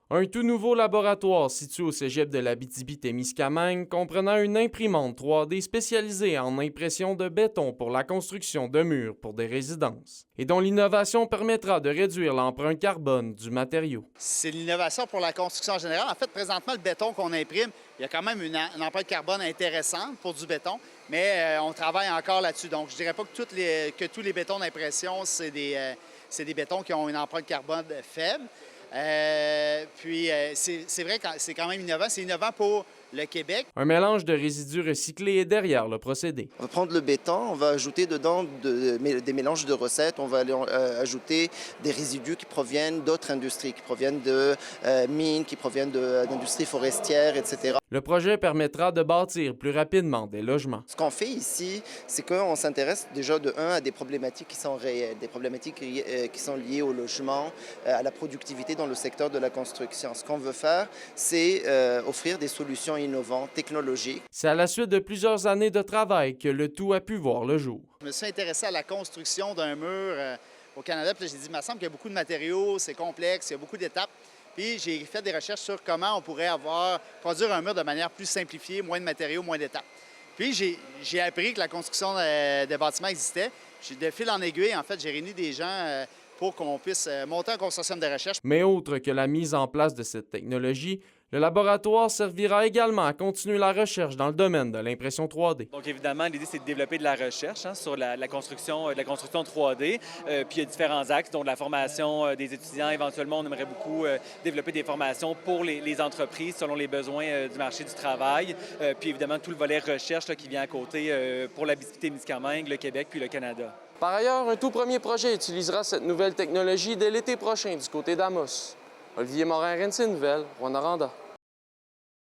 Un tout nouveau laboratoire situé au cégep de l'Abitibi-Témiscamingue comprenant une imprimante 3D spécialisée en impression de béton pour la construction de murs pour des résidences et dont l'innovation permettra de réduire l'empreinte carbone du matériau. C'est l'innovation pour la construction en général. En fait, présentement, le béton qu'on imprime, il y a quand même une empreinte carbone intéressante pour du béton, mais on travaille encore là-dessus. Donc, je ne dirais pas que tous les bétons d'impression, c'est des bétons qui ont une empreinte carbone faible. C'est vrai que c'est quand même innovant. C'est innovant pour le Québec. Un mélange de résidus recyclés est derrière le procédé. On va prendre le béton, on va ajouter dedans des mélanges de recettes, on va ajouter des résidus qui proviennent d'autres industries, qui proviennent de mines, qui proviennent d'industries forestières, etc. Le projet permettra de bâtir plus rapidement des logements. Ce qu'on fait ici, c'est qu'on s'intéresse déjà de un à des problématiques qui sont réelles, des problématiques qui sont liées au logement, à la productivité dans le secteur de la construction. Ce qu'on veut faire, c'est offrir des solutions innovantes, technologiques. C'est à la suite de plusieurs années de travail que le tout a pu voir le jour. Je me suis intéressé à la construction d'un mur au Canada, puis j'ai dit, il me semble qu'il y a beaucoup de matériaux, c'est complexe, il y a beaucoup d'étapes. Puis j'ai fait des recherches sur comment on pourrait produire un mur de manière plus simplifiée, moins de matériaux, moins d'étapes. Puis j'ai appris que la construction de bâtiments existait. De fil en aiguille, en fait, j'ai réuni des gens pour qu'on puisse monter un consortium de recherche. Mais autre que la mise en place de cette technologie, le laboratoire servira également à continuer la recherche dans le domaine de l'impression 3D. Donc évidemment, l'idée, c'est de développer de la recherche sur la construction 3D. Puis il y a différents axes, dont la formation des étudiants. Éventuellement, on aimerait beaucoup développer des formations pour les entreprises selon les besoins du marché du travail. Puis évidemment, tout le volet recherche qui vient à côté pour l'Abitibi-Témiscamingue, le Québec puis le Canada. Par ailleurs, un tout premier projet utilisera cette nouvelle technologie dès l'été prochain du côté d'Amos. Olivier Morin, RNC Nouvelles, Rwanda.